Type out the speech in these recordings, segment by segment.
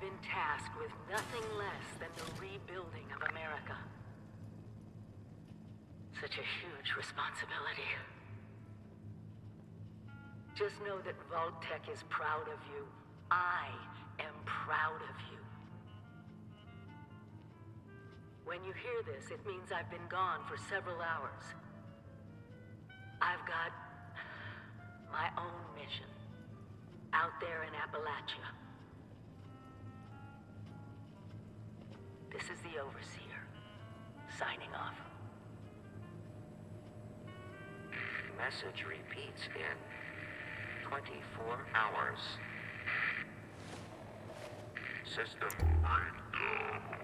been tasked with nothing less than the rebuilding of America. Such a huge responsibility. Just know that Vault-Tec is proud of you. I am proud of you. When you hear this, it means I've been gone for several hours. I've got my own mission out there in Appalachia. This is the Overseer, signing off. Message repeats in 24 hours. System breakdown.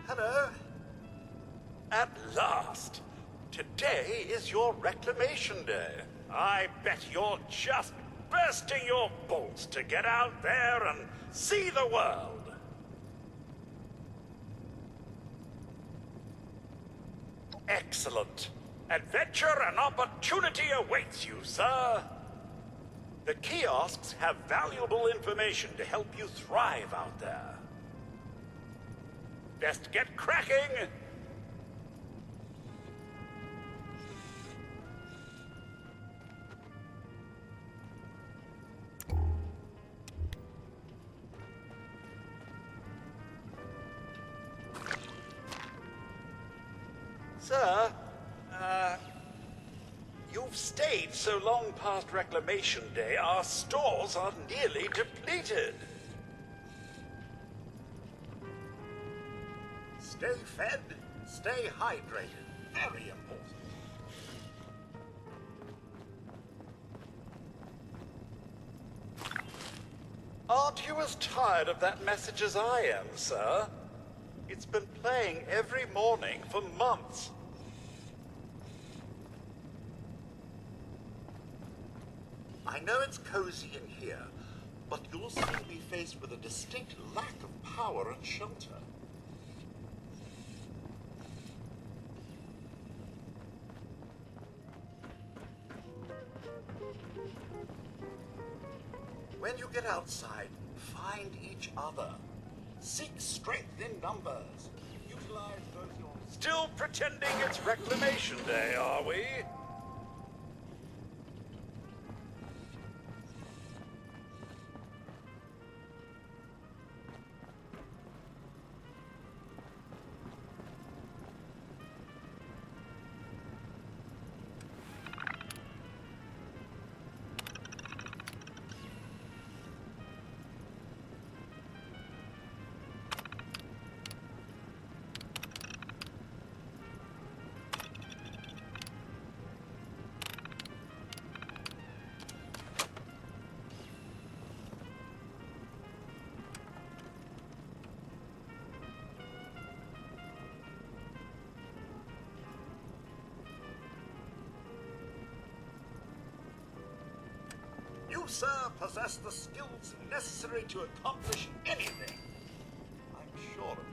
Hello? At last! Today is your reclamation day. I bet you're just bursting your bolts to get out there and see the world. Excellent. Adventure and opportunity awaits you, sir. The kiosks have valuable information to help you thrive out there. Best get cracking! Sir, you've stayed so long past Reclamation Day, our stores are nearly depleted. Stay fed, stay hydrated. Very important. Aren't you as tired of that message as I am, sir? It's been playing every morning for months. I know it's cozy in here, but you'll soon be faced with a distinct lack of power and shelter. When you get outside, find each other. Seek strength in numbers. Utilize both your... Still pretending it's Reclamation Day, are we? You, sir, possess the skills necessary to accomplish anything. I'm sure of it.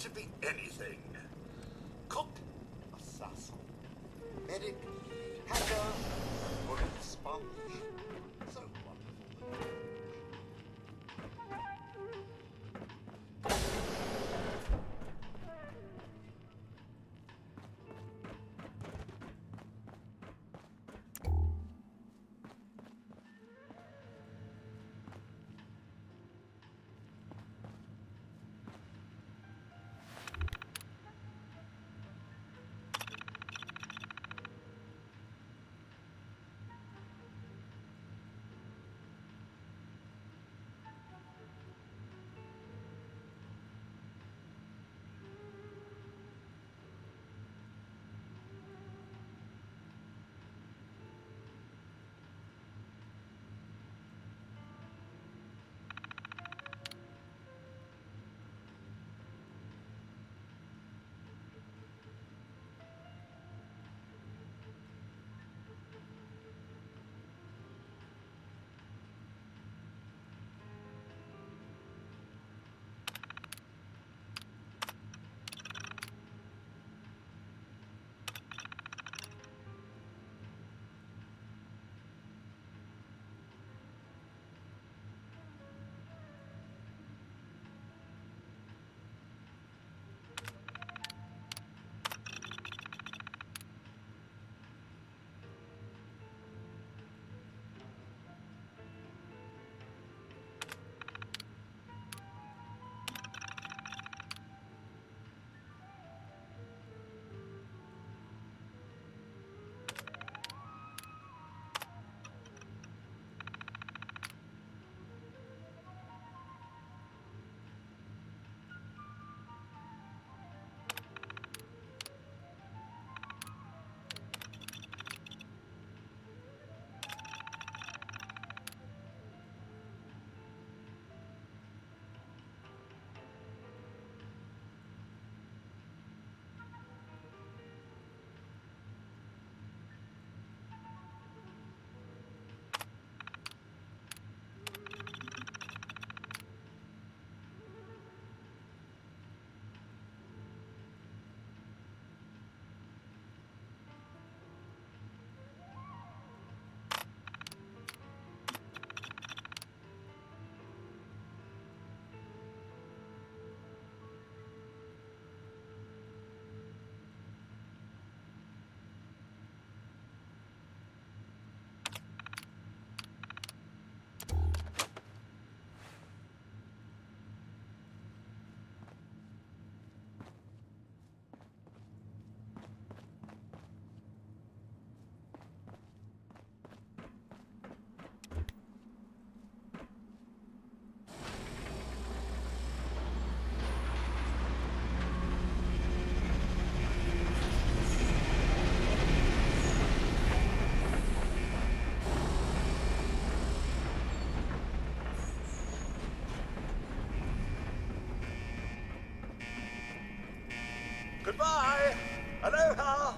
To be anything. Cook, assassin, medic, hacker, bullet sponge. So wonderful. Goodbye. Aloha.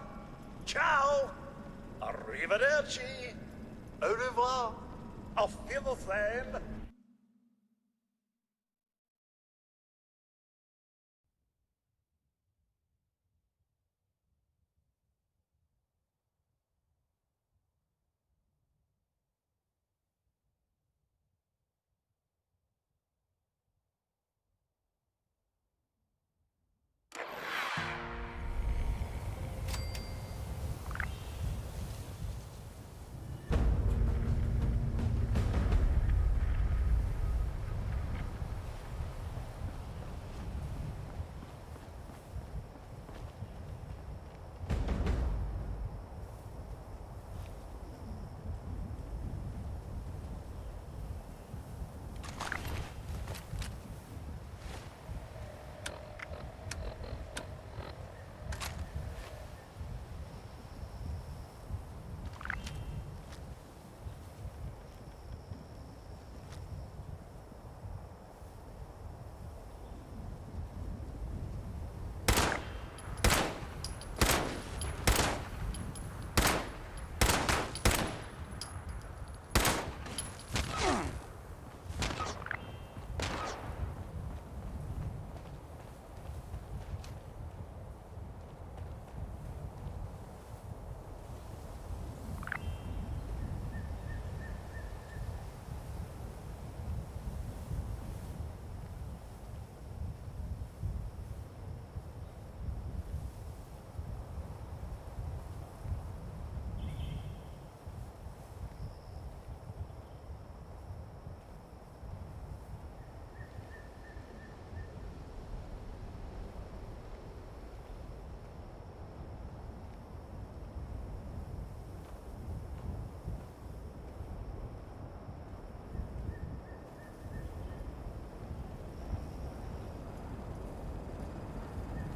Ciao. Arrivederci. Au revoir. Auf Wiedersehen.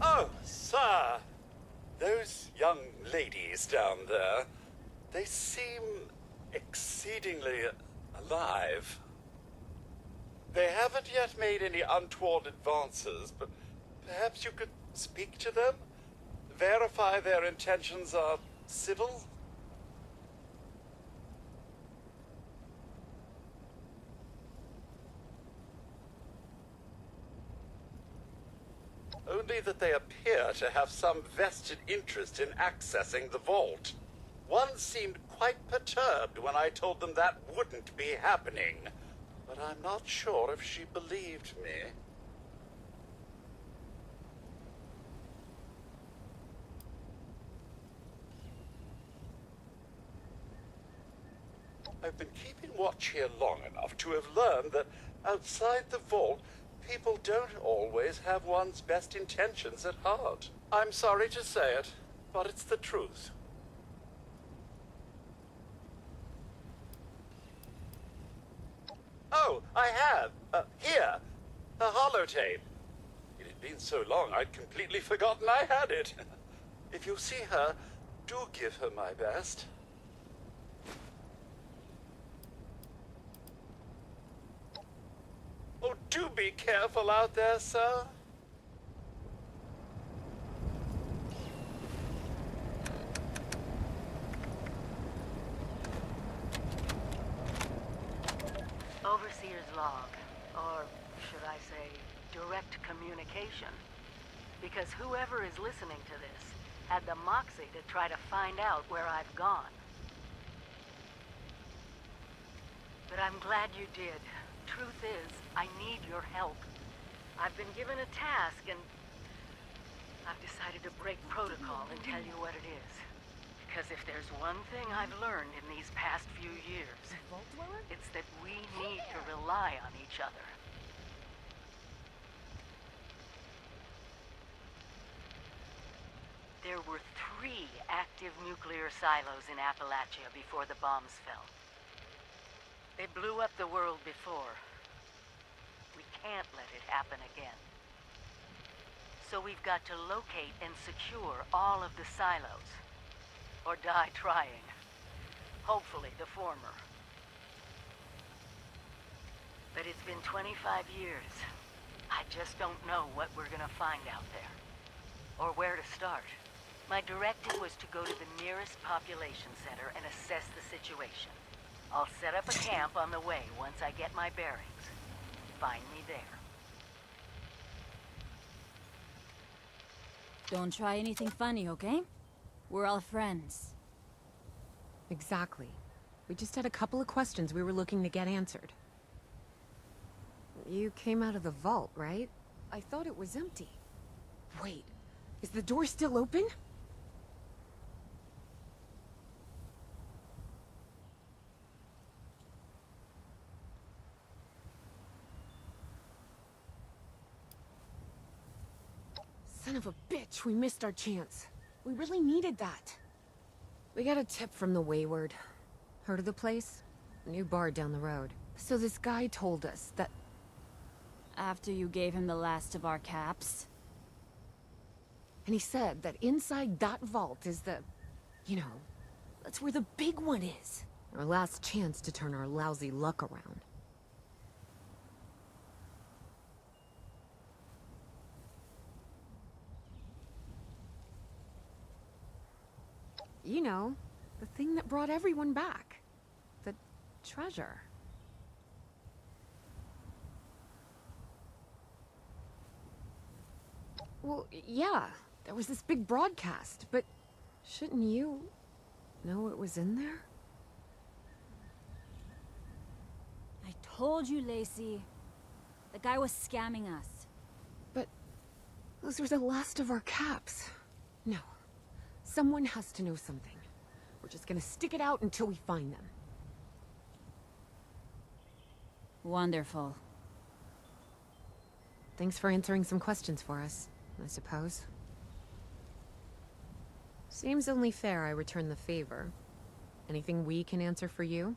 Oh, sir. Those young ladies down there, they seem exceedingly alive. They haven't yet made any untoward advances, but perhaps you could speak to them? Verify their intentions are civil? Only that they appear to have some vested interest in accessing the vault. One seemed quite perturbed when I told them that wouldn't be happening, but I'm not sure if she believed me. I've been keeping watch here long enough to have learned that outside the vault, people don't always have one's best intentions at heart. I'm sorry to say it, but it's the truth. Oh, I have. Here. A holotape. It had been so long I'd completely forgotten I had it. If you see her, do give her my best. Oh, do be careful out there, sir. Overseer's log, or should I say, direct communication. Because whoever is listening to this had the moxie to try to find out where I've gone. But I'm glad you did. Truth is, I need your help. I've been given a task and I've decided to break protocol and tell you what it is. Because if there's one thing I've learned in these past few years, it's that we need to rely on each other. There were 3 active nuclear silos in Appalachia before the bombs fell. They blew up the world before. We can't let it happen again. So we've got to locate and secure all of the silos. Or die trying. Hopefully the former. But it's been 25 years. I just don't know what we're gonna find out there. or where to start. My directive was to go to the nearest population center and assess the situation. I'll set up a camp on the way once I get my bearings. Find me there. Don't try anything funny, okay? We're all friends. Exactly. We just had a couple of questions we were looking to get answered. You came out of the vault, right? I thought it was empty. Wait, is the door still open? Son of a bitch, we missed our chance. We really needed that. We got a tip from the Wayward. Heard of the place? A new bar down the road. So this guy told us that... After you gave him the last of our caps. And he said that inside that vault is the... You know, that's where the big one is. Our last chance to turn our lousy luck around. You know, the thing that brought everyone back. The treasure. Well, yeah, there was this big broadcast, but shouldn't you know what was in there? I told you, Lacey. The guy was scamming us. But those were the last of our caps. No. Someone has to know something. We're just gonna stick it out until we find them. Wonderful. Thanks for answering some questions for us, I suppose. Seems only fair I return the favor. Anything we can answer for you?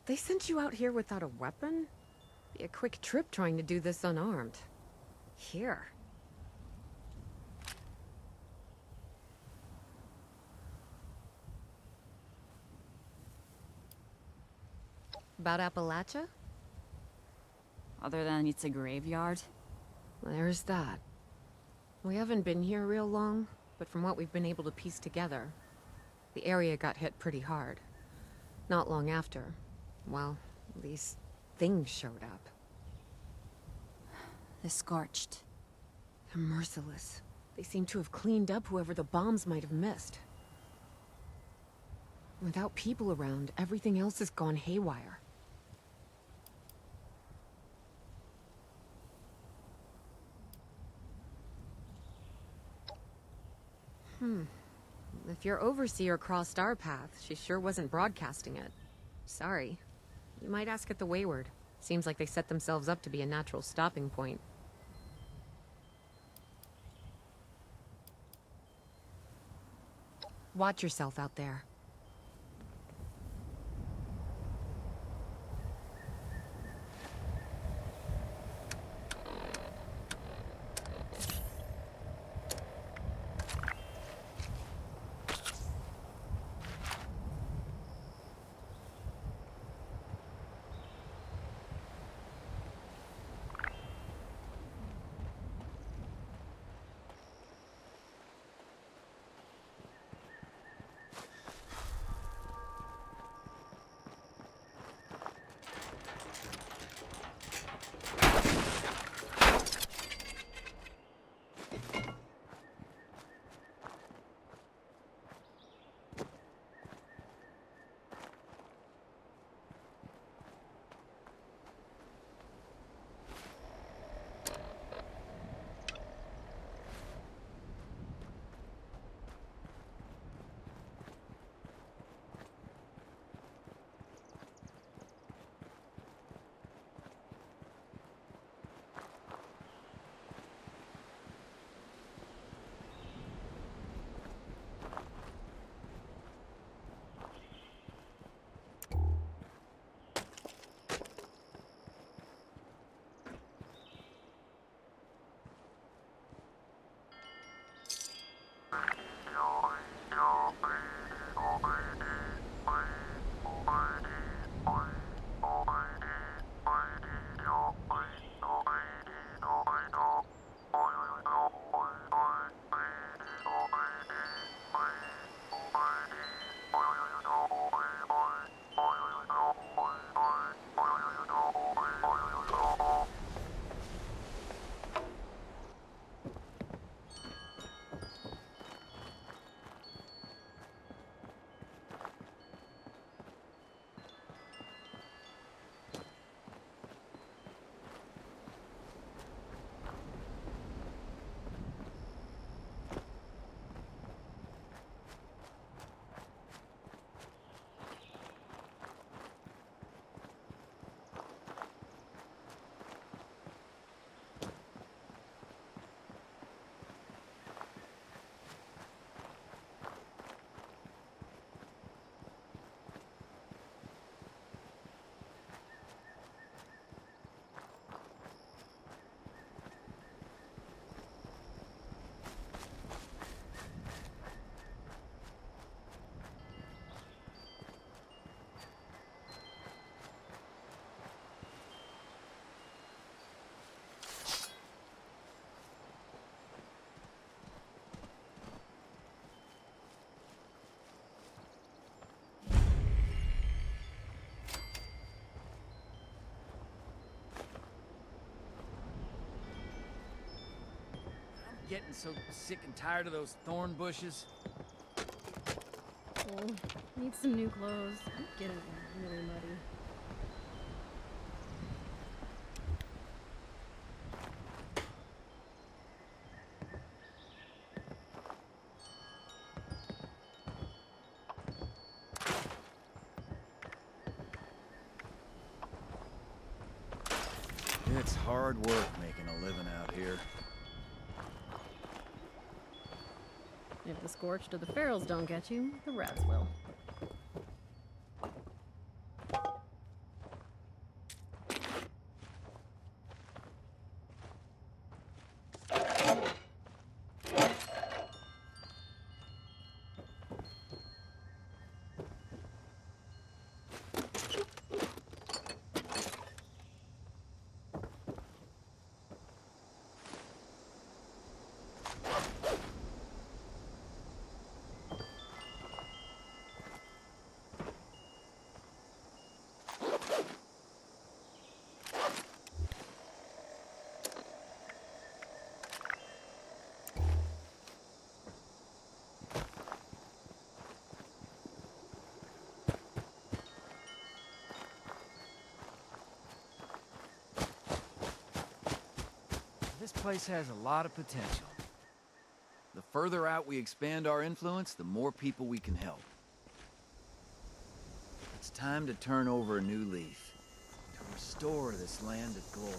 They sent you out here without a weapon? Be a quick trip trying to do this unarmed. Here. About Appalachia? Other than it's a graveyard. There's that. We haven't been here real long, but from what we've been able to piece together, the area got hit pretty hard. Not long after, well, these things showed up. The Scorched. They're merciless. They seem to have cleaned up whoever the bombs might have missed. Without people around, everything else has gone haywire. If your overseer crossed our path, she sure wasn't broadcasting it. Sorry. You might ask at the Wayward. Seems like they set themselves up to be a natural stopping point. Watch yourself out there. getting so sick and tired of those thorn bushes? Oh, need some new clothes. I'm getting really muddy. It's hard work making a living out here. If the scorched or the ferals don't get you, the rats will. This place has a lot of potential. The further out we expand our influence, the more people we can help. It's time to turn over a new leaf, to restore this land of glory.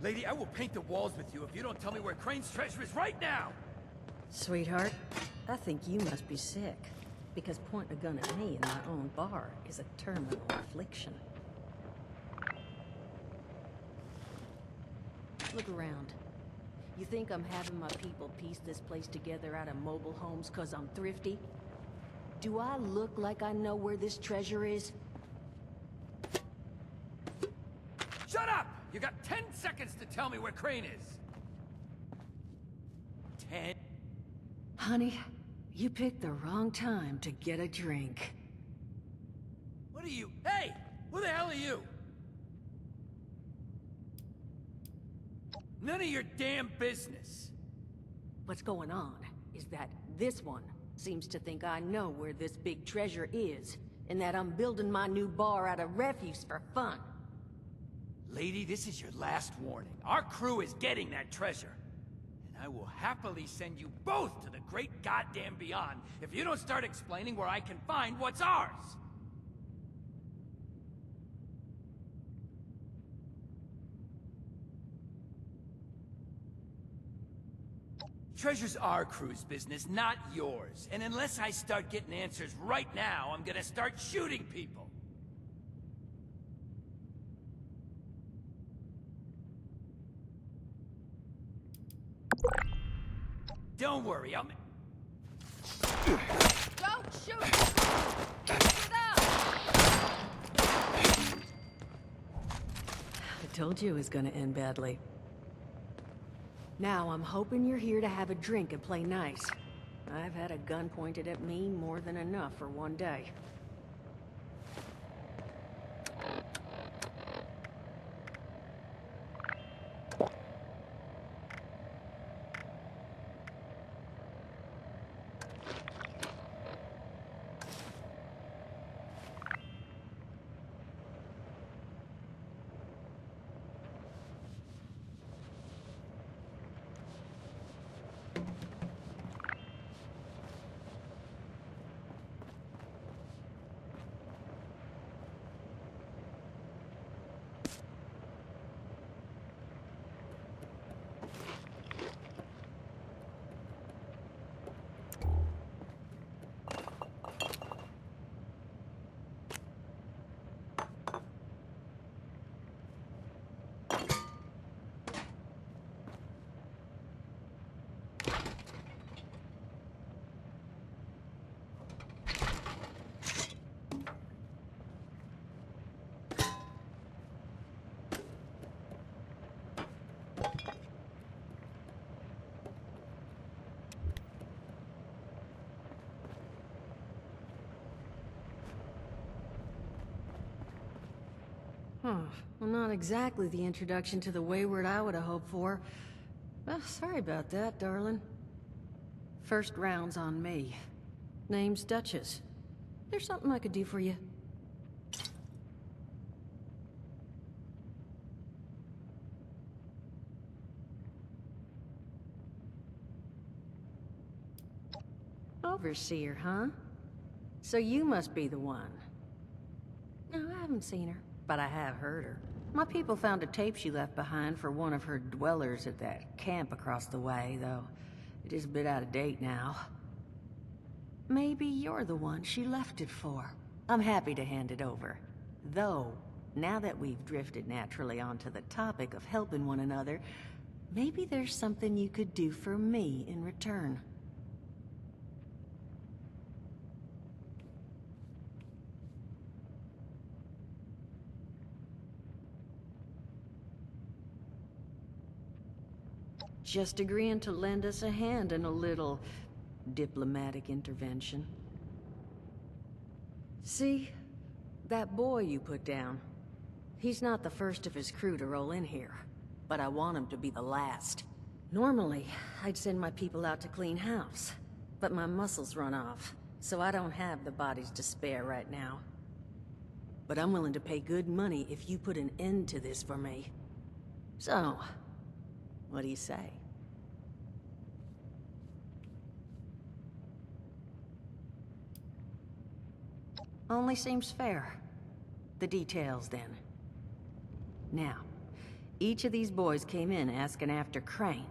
Lady, I will paint the walls with you if you don't tell me where Crane's treasure is right now! Sweetheart, I think you must be sick. Because pointing a gun at me in my own bar is a terminal affliction. Look around. You think I'm having my people piece this place together out of mobile homes 'cause I'm thrifty? Do I look like I know where this treasure is? Shut up! You got 10 seconds to tell me where Crane is! 10? Honey, you picked the wrong time to get a drink. What are you? Hey! Who the hell are you? None of your damn business! What's going on is that this one seems to think I know where this big treasure is, and that I'm building my new bar out of refuse for fun. Lady, this is your last warning. Our crew is getting that treasure. And I will happily send you both to the great goddamn beyond if you don't start explaining where I can find what's ours! Treasure's our crew's business, not yours. And unless I start getting answers right now, I'm gonna start shooting people. Don't worry, I'll... Don't shoot! Get up! I told you it was gonna end badly. Now I'm hoping you're here to have a drink and play nice. I've had a gun pointed at me more than enough for one day. Well, not exactly the introduction to the Wayward I would have hoped for. Well, sorry about that, darling. First round's on me. Name's Duchess. There's something I could do for you. Overseer, huh? So you must be the one. No, I haven't seen her, but I have heard her. My people found a tape she left behind for one of her dwellers at that camp across the way, though it is a bit out of date now. Maybe you're the one she left it for. I'm happy to hand it over. Though, now that we've drifted naturally onto the topic of helping one another, maybe there's something you could do for me in return. Just agreeing to lend us a hand in a little diplomatic intervention. See, that boy you put down, he's not the first of his crew to roll in here, but I want him to be the last. Normally, I'd send my people out to clean house, but my muscles run off, so I don't have the bodies to spare right now. But I'm willing to pay good money if you put an end to this for me. So, what do you say? Only seems fair. The details, then. Now, each of these boys came in asking after Crane.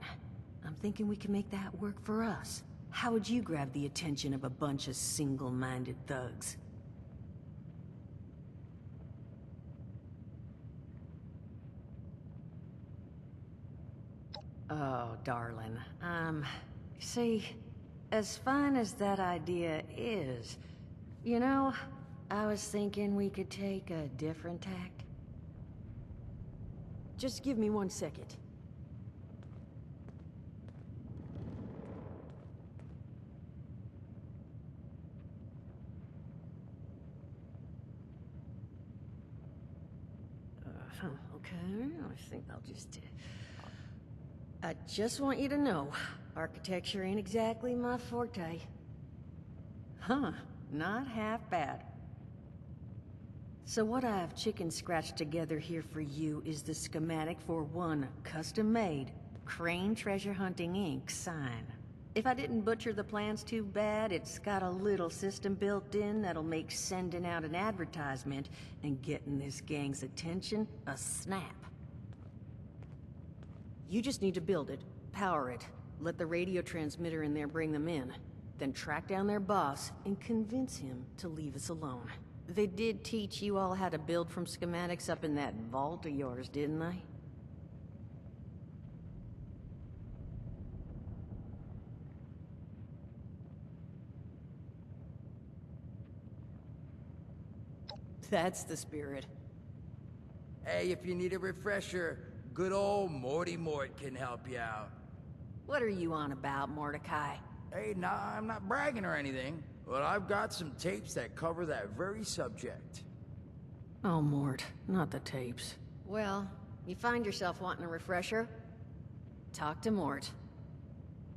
I'm thinking we can make that work for us. How would you grab the attention of a bunch of single-minded thugs? Oh, darling. See, as fine as that idea is, you know, I was thinking we could take a different tack. Just give me 1 second. Okay, I think I'll just... I just want you to know, architecture ain't exactly my forte. Huh, not half bad. So what I've chicken scratched together here for you is the schematic for one custom-made Crane Treasure Hunting Inc. sign. If I didn't butcher the plans too bad, it's got a little system built in that'll make sending out an advertisement and getting this gang's attention a snap. You just need to build it, power it, let the radio transmitter in there bring them in, then track down their boss and convince him to leave us alone. They did teach you all how to build from schematics up in that vault of yours, didn't they? That's the spirit. Hey, if you need a refresher, good old Morty Mort can help you out. What are you on about, Mordecai? Hey, nah, I'm not bragging or anything, but I've got some tapes that cover that very subject. Oh, Mort, not the tapes. Well, you find yourself wanting a refresher? Talk to Mort.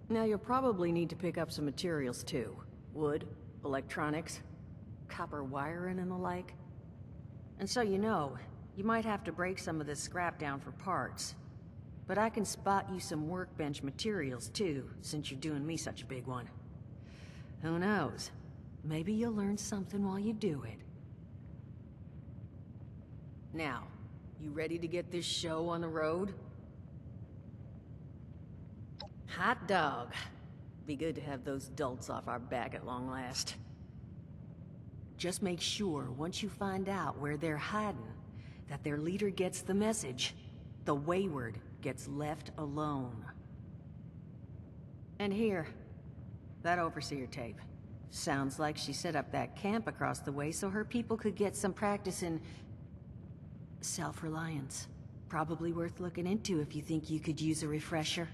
Now, you'll probably need to pick up some materials, too. Wood, electronics, copper wiring and the like. And so you know, you might have to break some of this scrap down for parts. But I can spot you some workbench materials, too, since you're doing me such a big one. Who knows? Maybe you'll learn something while you do it. Now, you ready to get this show on the road? Hot dog. Be good to have those dolts off our back at long last. Just make sure, once you find out where they're hiding, that their leader gets the message. The wayward gets left alone. And here, that overseer tape. Sounds like she set up that camp across the way so her people could get some practice in self-reliance. Probably worth looking into if you think you could use a refresher.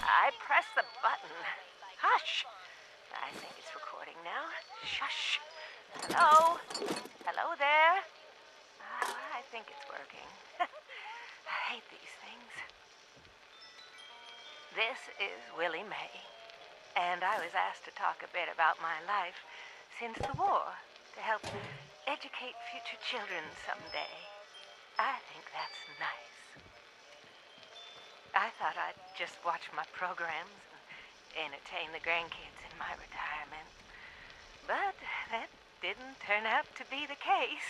I pressed the button. Hush! I think it's recording now. Shush. Hello? Hello there? Oh, I think it's working. I hate these things. This is Willie Mae, and I was asked to talk a bit about my life since the war to help educate future children someday. I think that's nice. I thought I'd just watch my programs and entertain the grandkids in my retirement. But that didn't turn out to be the case.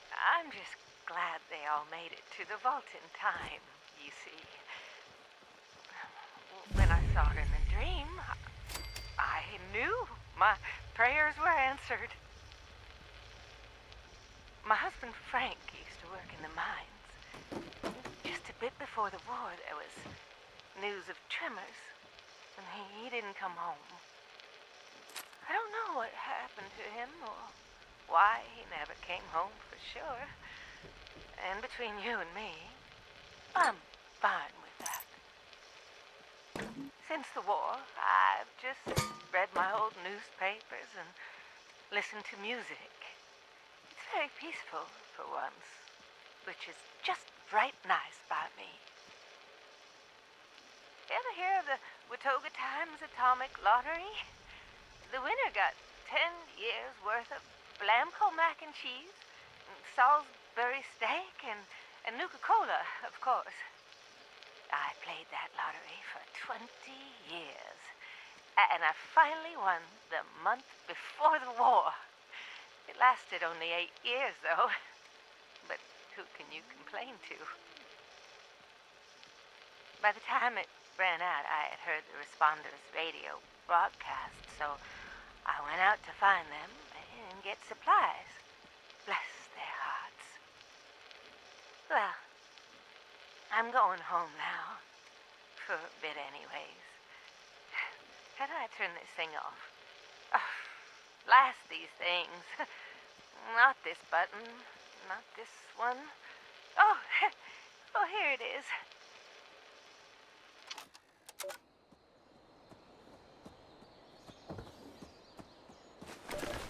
I'm just glad they all made it to the vault in time, you see. When I saw her in the dream, I knew my prayers were answered. My husband Frank used to work in the mines. Just a bit before the war, there was news of tremors, and he didn't come home. I don't know what happened to him or why he never came home for sure. And between you and me, I'm fine with that. Since the war, I've just read my old newspapers and listened to music. It's very peaceful for once, which is just right nice by me. Ever hear of the Watoga Times Atomic Lottery? The winner got 10 years worth of Blamco mac and cheese, and Salisbury steak, and Nuka-Cola, of course. I played that lottery for 20 years, and I finally won the month before the war. It lasted only 8 years, though. But who can you complain to? By the time it ran out, I had heard the responders' radio broadcast, so I went out to find them and get supplies. Bless their hearts. Well, I'm going home now. For a bit anyways. How do I turn this thing off? Oh, blast these things. Not this button. Not this one. Oh, oh, here it is.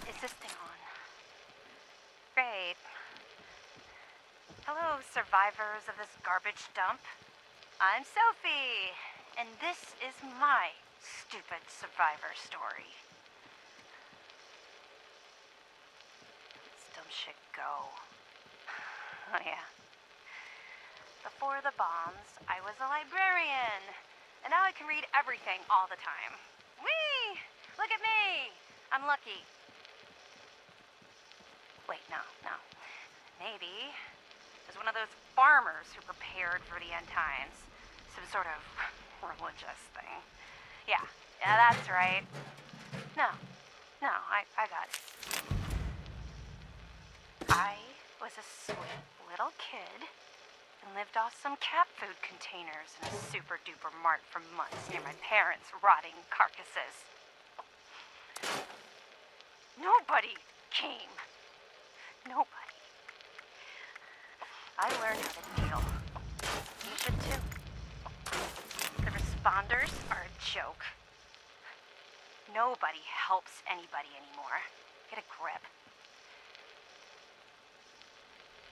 Is this thing on? Great. Hello, survivors of this garbage dump. I'm Sophie, and this is my stupid survivor story. This dumb shit go. Oh yeah. Before the bombs, I was a librarian, and now I can read everything all the time. Whee! Look at me! I'm lucky. Wait, no. Maybe it was one of those farmers who prepared for the end times. Some sort of religious thing. Yeah, that's right. No, I got it. I was a sweet little kid and lived off some cat food containers in a super duper mart for months near my parents' rotting carcasses. Nobody came. Nobody. I learned how to deal. You should too. The responders are a joke. Nobody helps anybody anymore. Get a grip.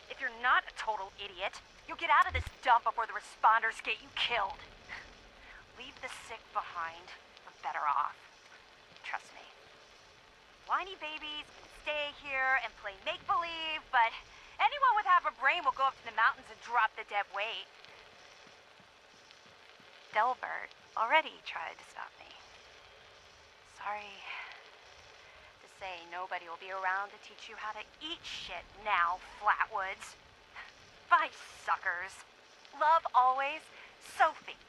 If you're not a total idiot, you'll get out of this dump before the responders get you killed. Leave the sick behind. We're better off. Trust me. Whiny babies can stay here and play make-believe, but anyone with half a brain will go up to the mountains and drop the dead weight. Delbert already tried to stop me. Sorry to say, nobody will be around to teach you how to eat shit now, Flatwoods. Bye, suckers. Love always, Sophie.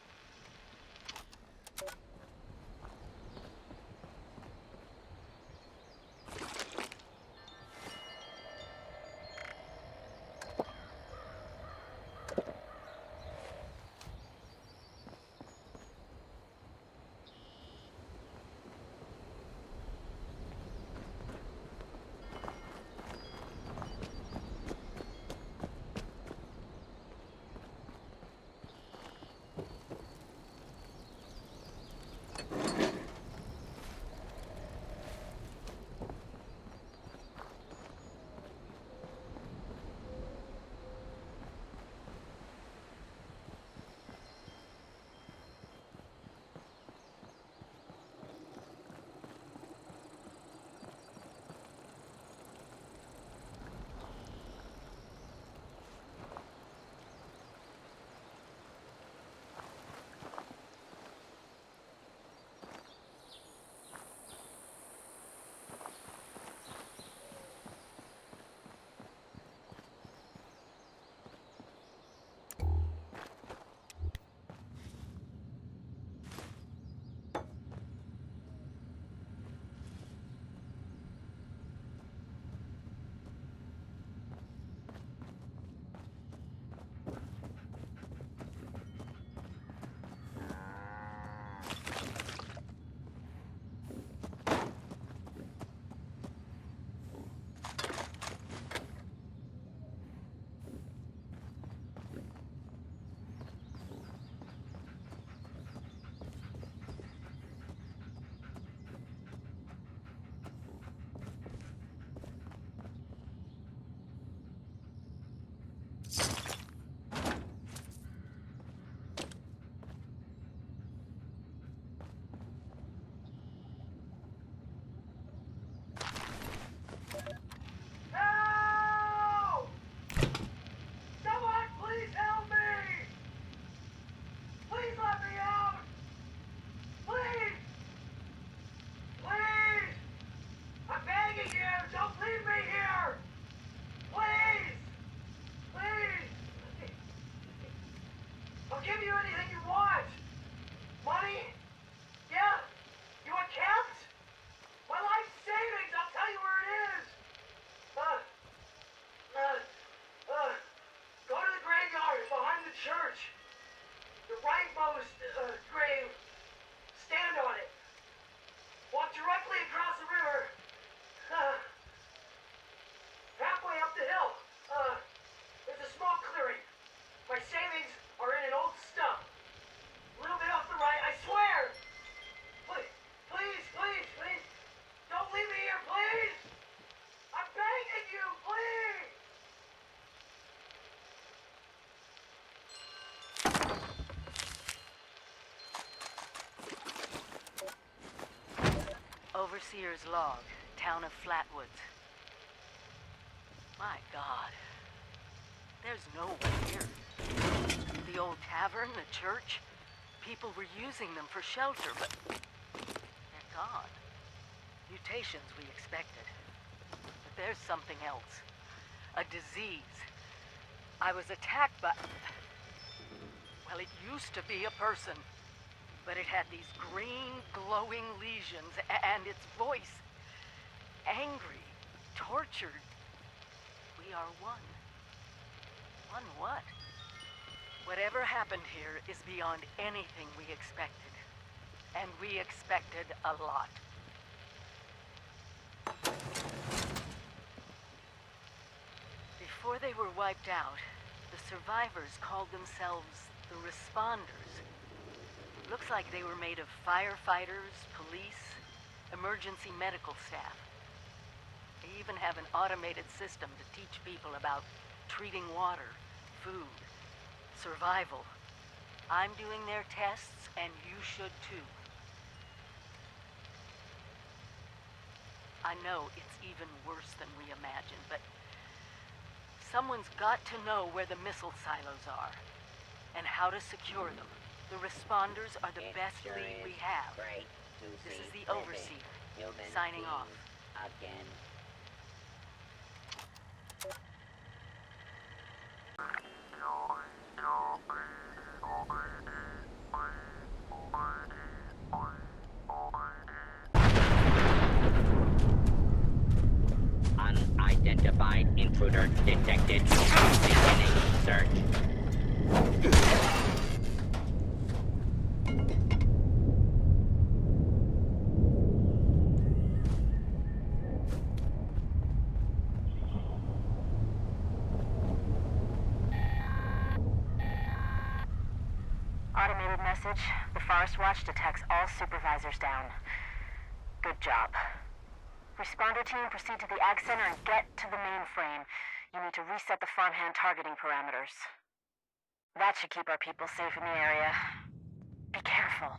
Overseer's log, town of Flatwoods. My God. There's no one here. The old tavern, the church. People were using them for shelter, but they're gone. Mutations we expected. But there's something else. A disease. I was attacked by... Well, it used to be a person. But it had these green, glowing lesions, and its voice. Angry, tortured. We are one. One what? Whatever happened here is beyond anything we expected. And we expected a lot. Before they were wiped out, the survivors called themselves the Responders. Looks like they were made of firefighters, police, emergency medical staff. They even have an automated system to teach people about treating water, food, survival. I'm doing their tests, and you should too. I know it's even worse than we imagined, but someone's got to know where the missile silos are, and how to secure them. The Responders are the best lead we have. This is the Overseer, signing off. Again. Unidentified intruder detected. Beginning search. Automated message. The Forest Watch detects all supervisors down. Good job. Responder team, proceed to the Ag Center and get to the mainframe. You need to reset the farmhand targeting parameters. That should keep our people safe in the area. Be careful.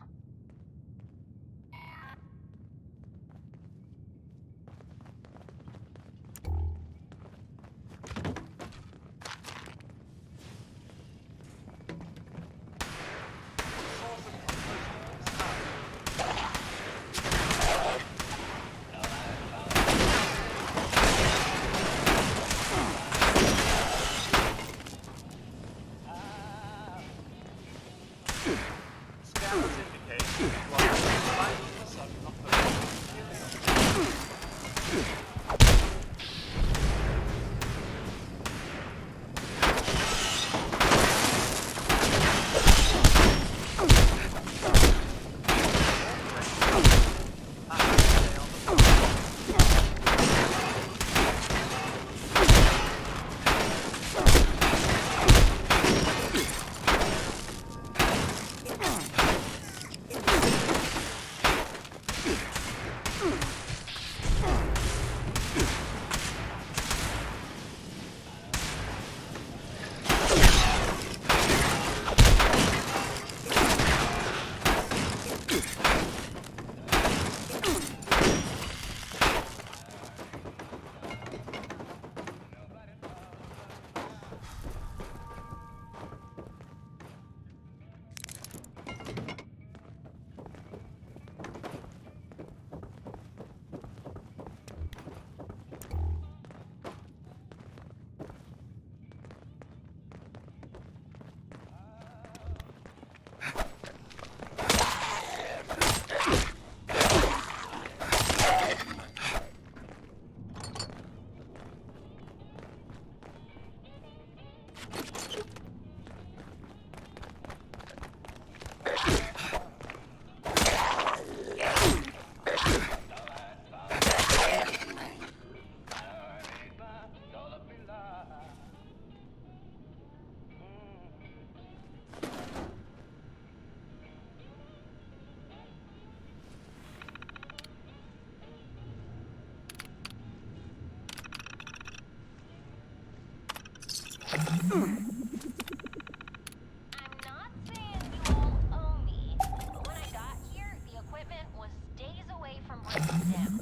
from breaking down.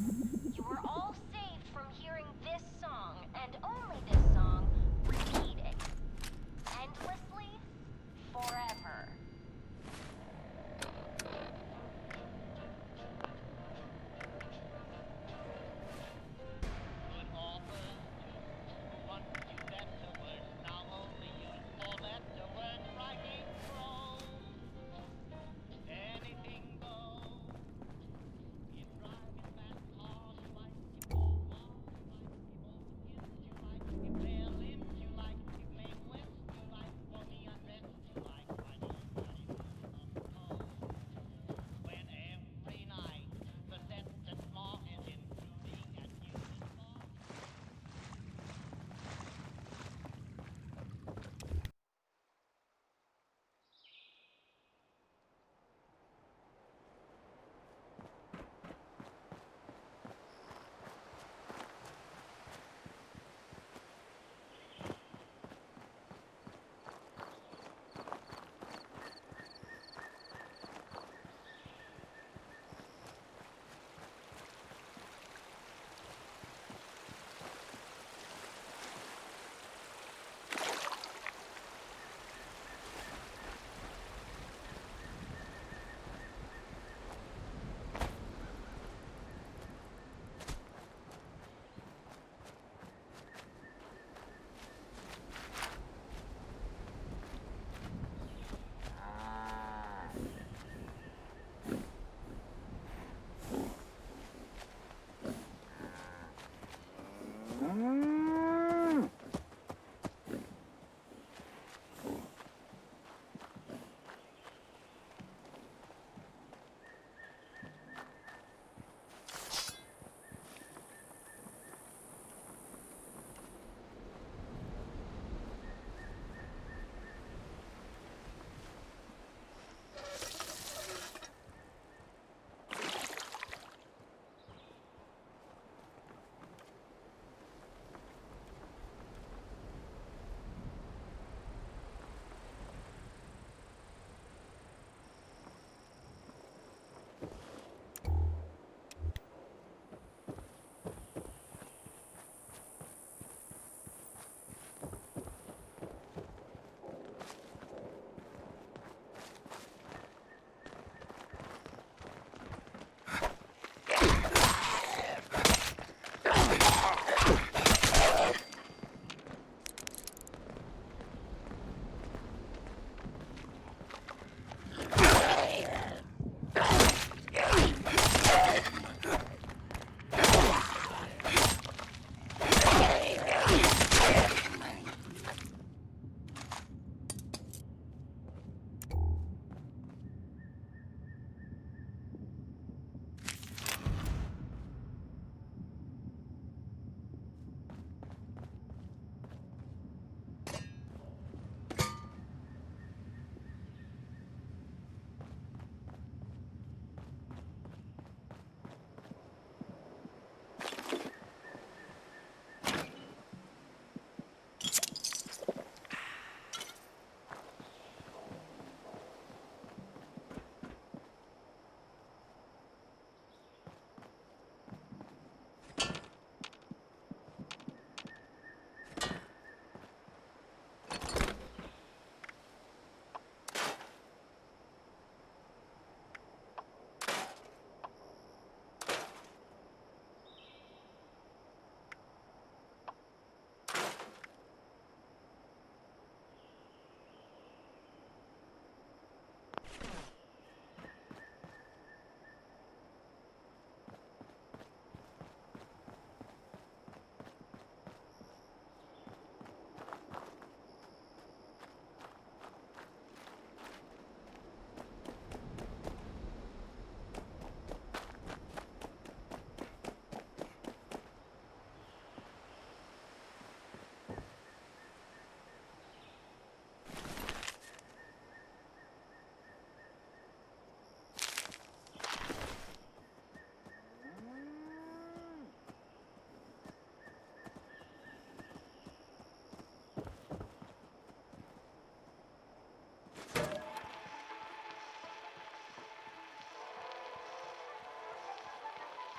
You were all saved from hearing this song, and only this song, repeated. Endlessly, forever.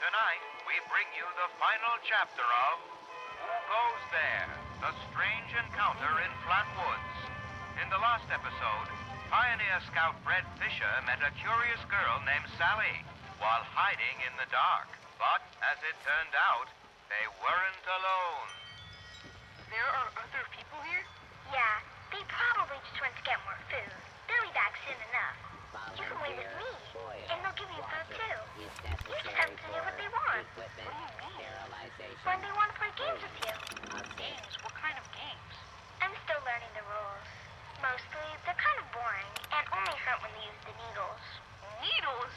Tonight, we bring you the final chapter of Who Goes There? The Strange Encounter in Flat Woods. In the last episode, pioneer scout Fred Fisher met a curious girl named Sally while hiding in the dark. But, as it turned out, they weren't alone. There are other people here? Yeah, they probably just went to get more food. They'll be back soon enough. You can wait with me, and they'll give you food too. You just have to do what they want. What do you mean? When they want to play games with you. Games? What kind of games? I'm still learning the rules. Mostly, they're kind of boring, and only hurt when they use the needles. Needles?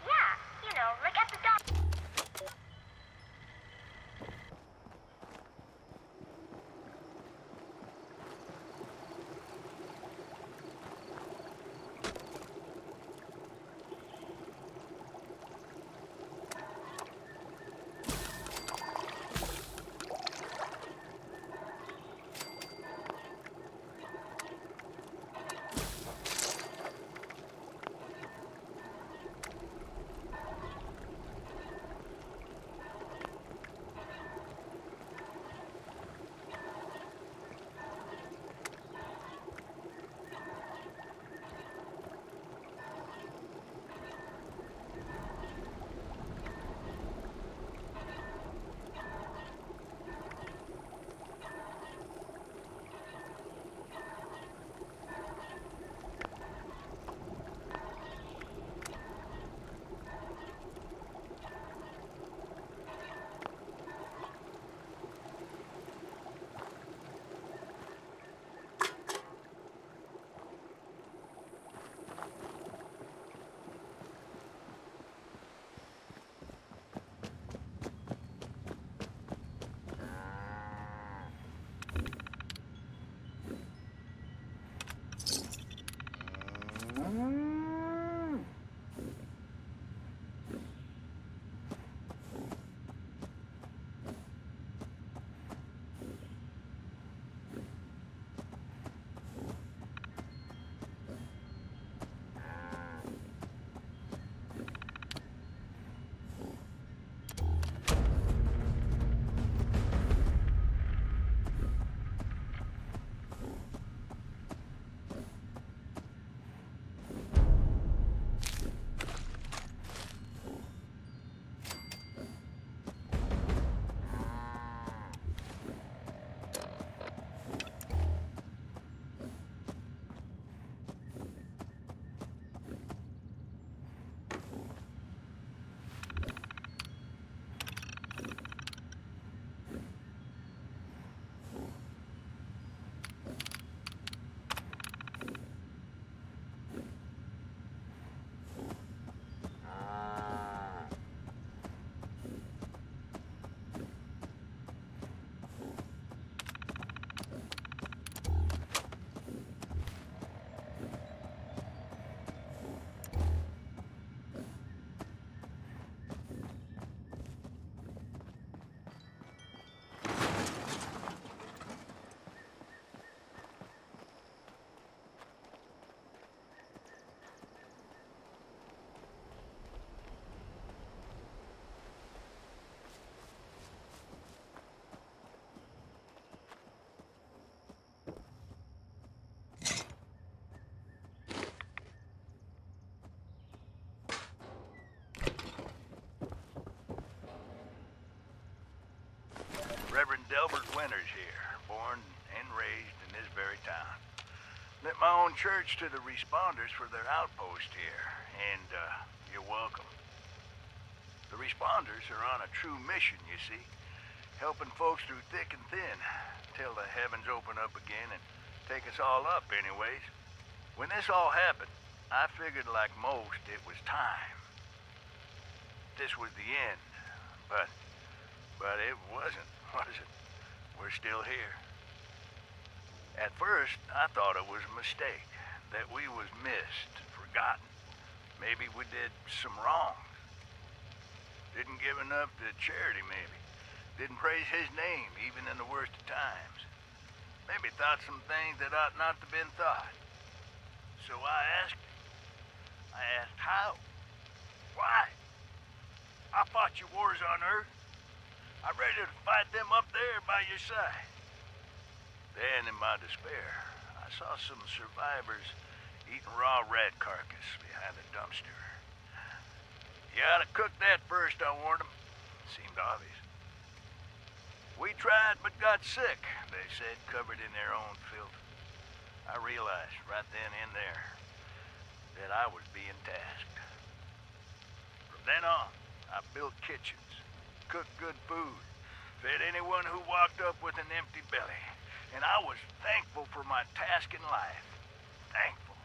Yeah, you know, like at the doctor. Reverend Delbert Winters here, born and raised in this very town. Lent my own church to the responders for their outpost here, and you're welcome. The responders are on a true mission, you see, helping folks through thick and thin, till the heavens open up again and take us all up anyways. When this all happened, I figured like most it was time. This was the end, but it wasn't, was it? We're still here. At first, I thought it was a mistake, that we was missed, forgotten. Maybe we did some wrongs. Didn't give enough to charity, maybe. Didn't praise his name, even in the worst of times. Maybe thought some things that ought not to been thought. So I asked him. I asked how? Why? I fought your wars I'm ready to fight them up there by your side. Then, in my despair, I saw some survivors eating raw rat carcass behind a dumpster. You ought to cook that first, I warned them. Seemed obvious. We tried but got sick, they said, covered in their own filth. I realized right then and there that I was being tasked. From then on, I built kitchens, cooked good food, fed anyone who walked up with an empty belly. And I was thankful for my task in life. Thankful.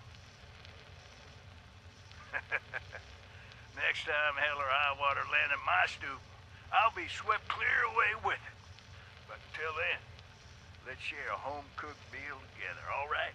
Next time hell or high water land at my stoop, I'll be swept clear away with it. But until then, let's share a home-cooked meal together, all right?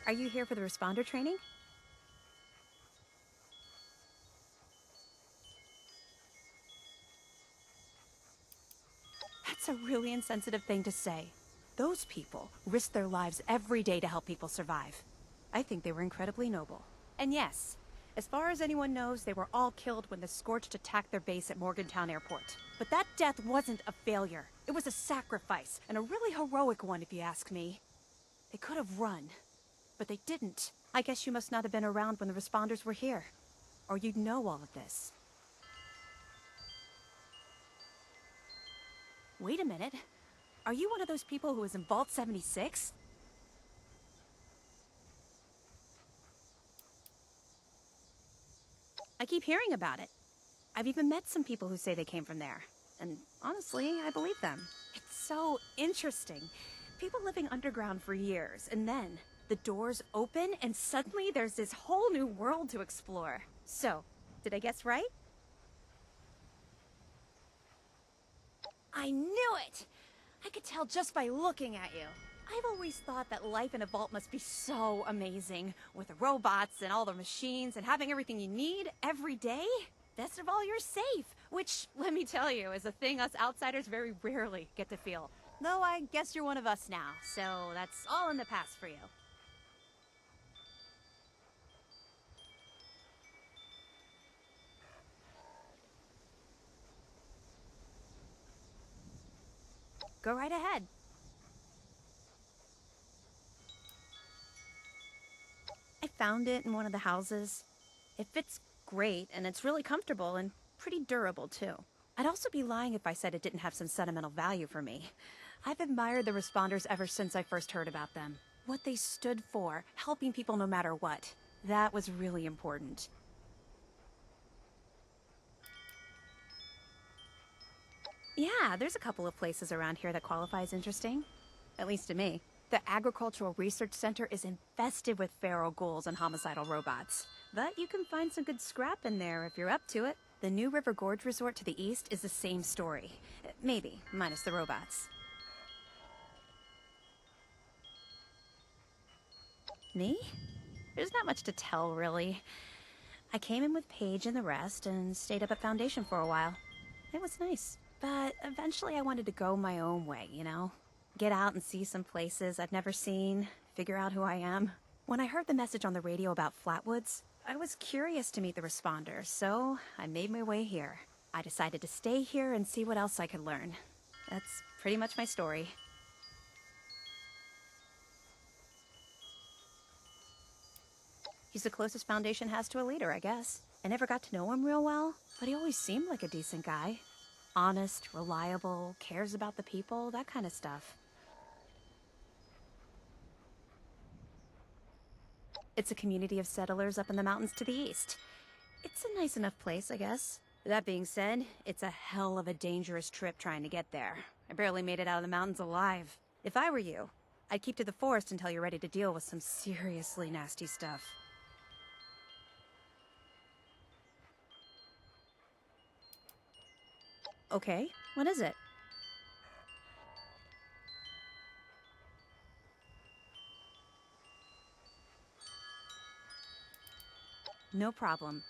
Are you here for the responder training? That's a really insensitive thing to say. Those people risk their lives every day to help people survive. I think they were incredibly noble. And yes, as far as anyone knows, they were all killed when the Scorched attacked their base at Morgantown Airport. But that death wasn't a failure. It was a sacrifice, and a really heroic one if you ask me. They could have run, but they didn't. I guess you must not have been around when the responders were here, or you'd know all of this. Wait a minute. Are you one of those people who was in Vault 76? I keep hearing about it. I've even met some people who say they came from there. And honestly, I believe them. It's so interesting. People living underground for years, and then the doors open, and suddenly there's this whole new world to explore. So, did I guess right? I knew it! I could tell just by looking at you. I've always thought that life in a vault must be so amazing, with the robots and all the machines and having everything you need every day. Best of all, you're safe, which, let me tell you, is a thing us outsiders very rarely get to feel. Though I guess you're one of us now, so that's all in the past for you. Go right ahead. I found it in one of the houses. It fits great, and it's really comfortable and pretty durable, too. I'd also be lying if I said it didn't have some sentimental value for me. I've admired the responders ever since I first heard about them. what they stood for, helping people no matter what. That was really important. Yeah, there's a couple of places around here that qualify as interesting. At least to me. The Agricultural Research Center is infested with feral ghouls and homicidal robots. But you can find some good scrap in there if you're up to it. The New River Gorge Resort to the east is the same story. Maybe, minus the robots. Me? There's not much to tell, really. I came in with Paige and the rest and stayed up at Foundation for a while. It was nice. But eventually I wanted to go my own way, you know? Get out and see some places I've never seen, figure out who I am. When I heard the message on the radio about Flatwoods, I was curious to meet the responders, so I made my way here. I decided to stay here and see what else I could learn. That's pretty much my story. He's the closest Foundation has to a leader, I guess. I never got to know him real well, but he always seemed like a decent guy. Honest, reliable, cares about the people, that kind of stuff. It's a community of settlers up in the mountains to the east. It's a nice enough place, I guess. That being said, it's a hell of a dangerous trip trying to get there. I barely made it out of the mountains alive. If I were you, I'd keep to the forest until you're ready to deal with some seriously nasty stuff. Okay, what is it? No problem.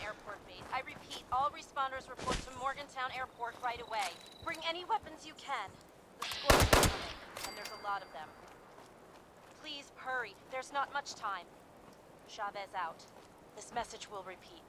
Airport Base. I repeat, all responders report to Morgantown Airport right away. Bring any weapons you can. The Scorch is coming, and there's a lot of them. Please hurry. There's not much time. Chavez out. This message will repeat.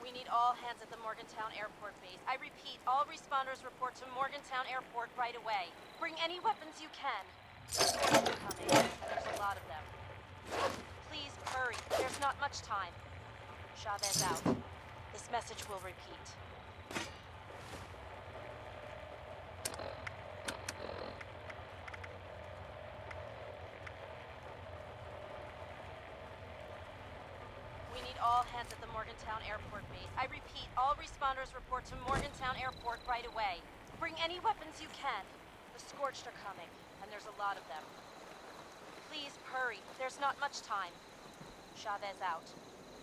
We need all hands at the Morgantown Airport Base. I repeat, all responders report to Morgantown Airport right away. Bring any weapons you can. The Scorch are coming, and there's a lot of them. Please hurry. There's not much time. Chavez out. This message will repeat. We need all hands at the Morgantown Airport Base. I repeat, all responders report to Morgantown Airport right away. Bring any weapons you can. The Scorched are coming, and there's a lot of them. Please hurry. There's not much time. Chavez out.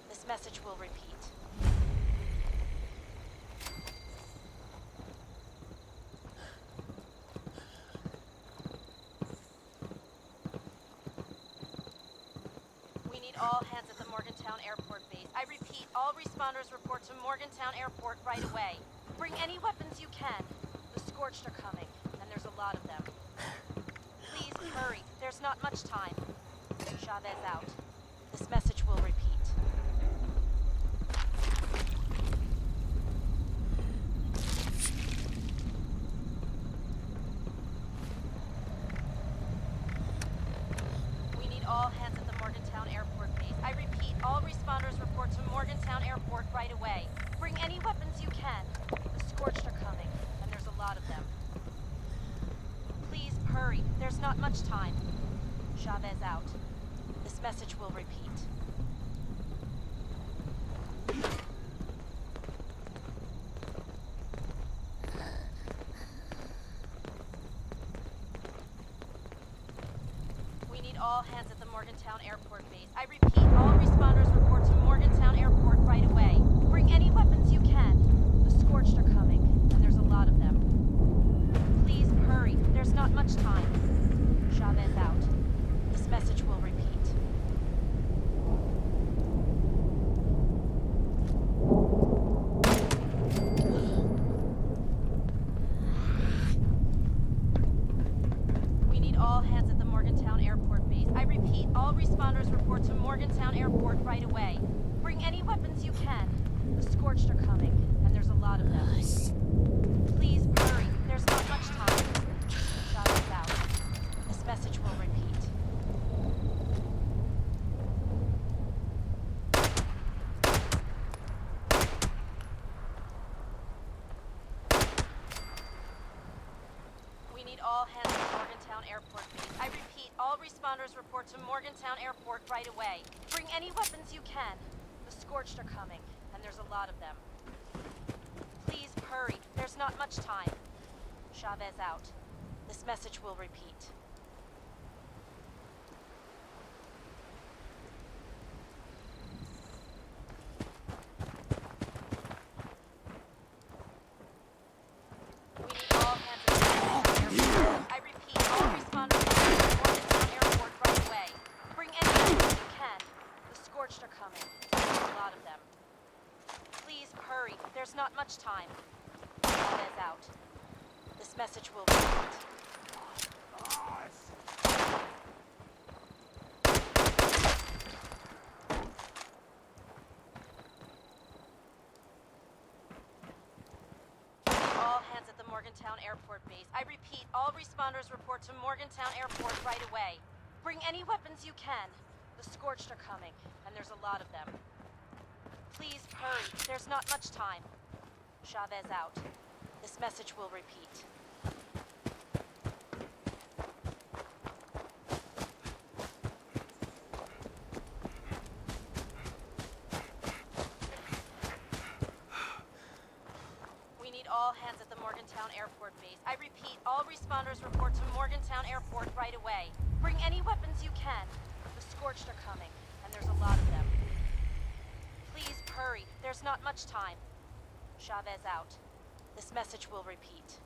This message will repeat. We need all hands at the Morgantown Airport Base. I repeat, all responders report to Morgantown Airport right away. Bring any weapons you can. The Scorched are coming, and there's a lot of them. Please hurry. There's not much time. Chavez out. This message will repeat. We need all hands at the Morgantown Airport Base. I repeat, all responders report to Morgantown Airport right away. Bring any weapons you can. The Scorched are coming, and there's a lot of them. Please hurry. There's not much time. Chavez out. This message will repeat. We need all hands at the Morgantown Airport Base. I repeat, all responders report to Morgantown Airport right away. Bring any weapons you can. The Scorched are coming, and there's a lot of them. Please hurry. There's not much time. Chavez out. This message will repeat. We need all hands at the Morgantown Airport Base. I repeat, all responders report to Morgantown Airport right away. Bring any weapons you can. The Scorched are coming, and there's a lot of them. Please hurry. There's not much time. Chavez out. This message will repeat. We need all hands at the Morgantown Airport Base. I repeat, all responders report to Morgantown Airport right away. Bring any weapons you can. The Scorched are coming, and there's a lot of them. Please hurry. There's not much time. Chavez out. This message will repeat. We need all hands at the Morgantown Airport. I repeat, all responders report to Morgantown Airport right away. Bring any weapons you can. The Scorched are coming. There's a lot of them. Please hurry. There's not much time. Chavez out. This message will repeat. All hands at the Morgantown Airport Base. I repeat, all responders report to Morgantown Airport right away. Bring any weapons you can. The Scorched are coming, and there's a lot of them. Please hurry. There's not much time. Chavez out. This message will repeat. We need all hands at the Morgantown Airport Base. I repeat, all responders report to Morgantown Airport right away. Bring any weapons you can. The Scorched are coming, and there's a lot of them. Please hurry. There's not much time. Chavez out. This message will repeat.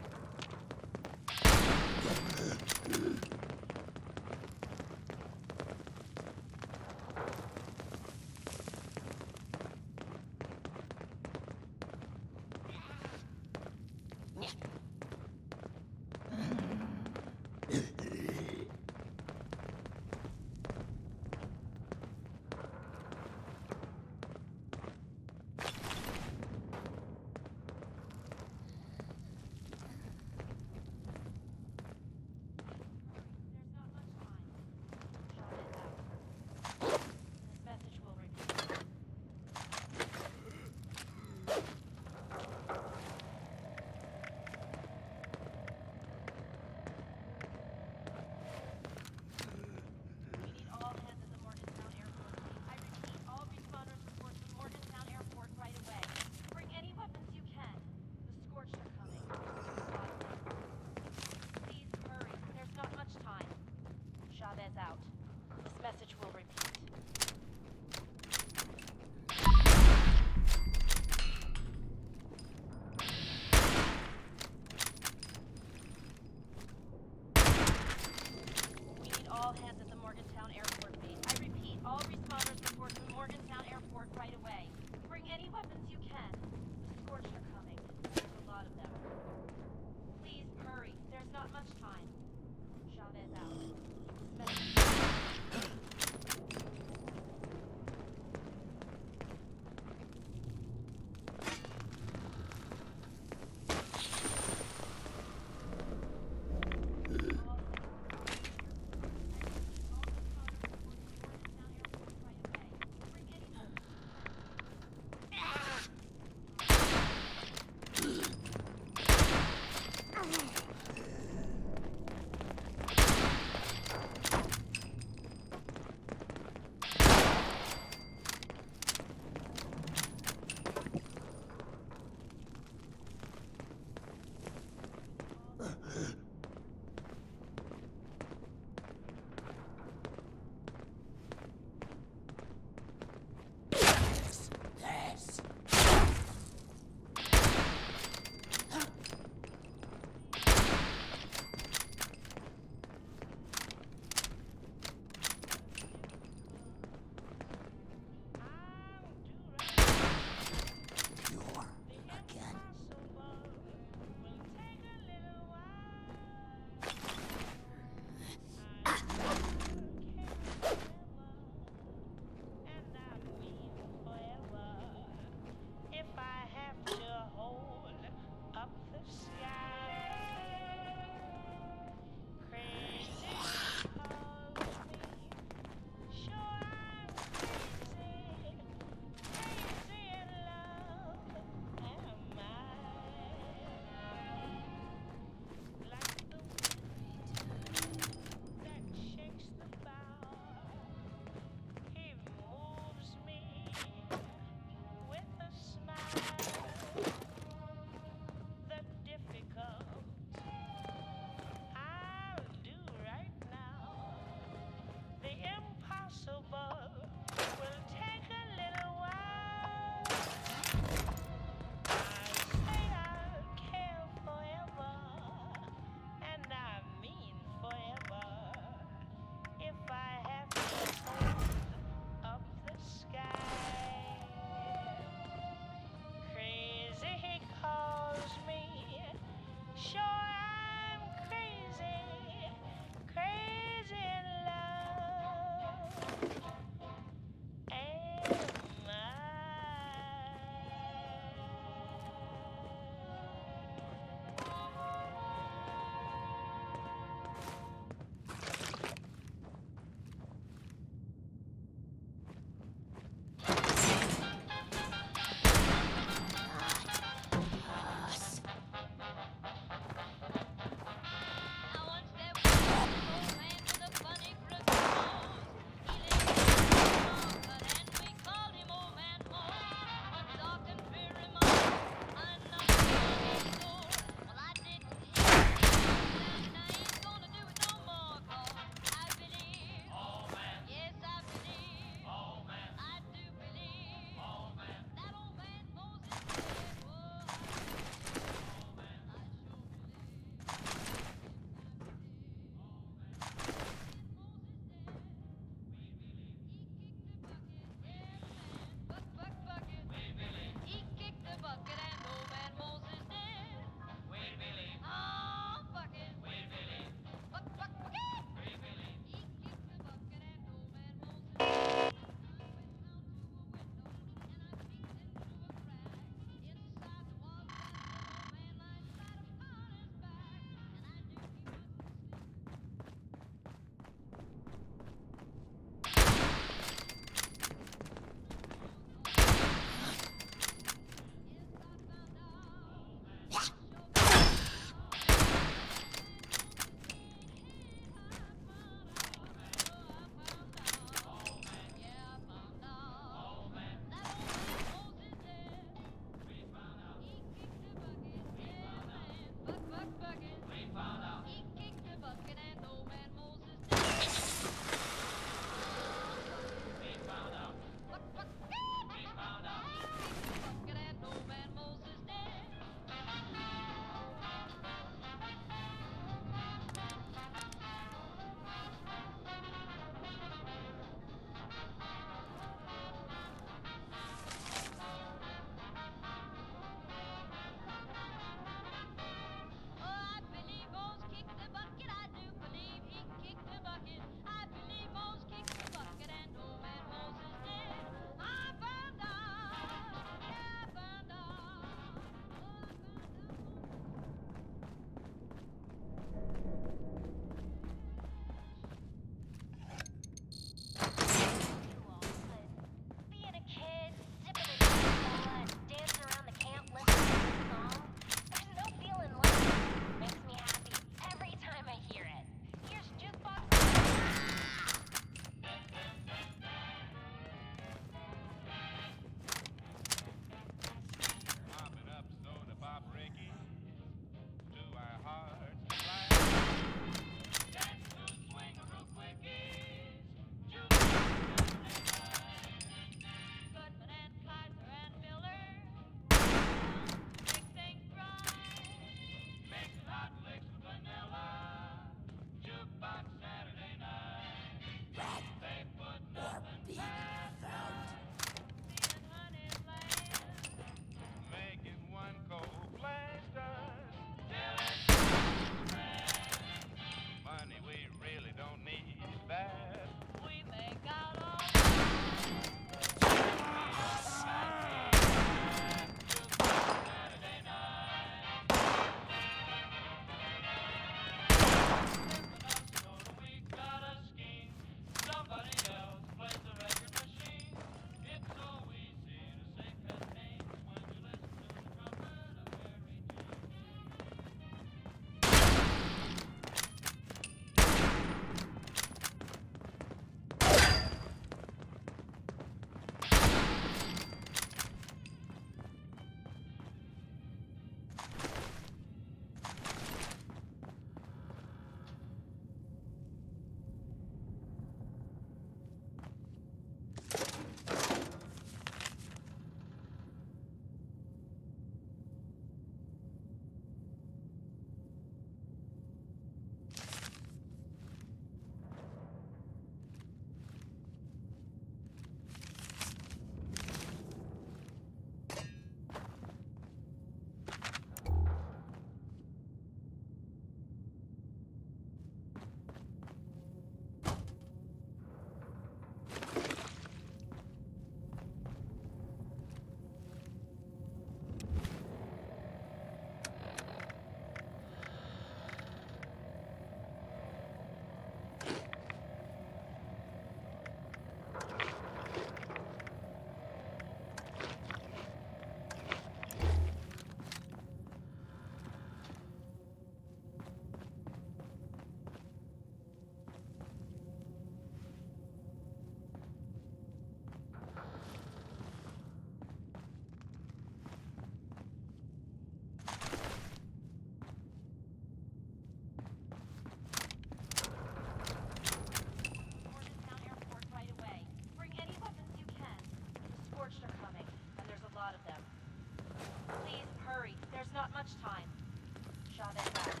Chavez out.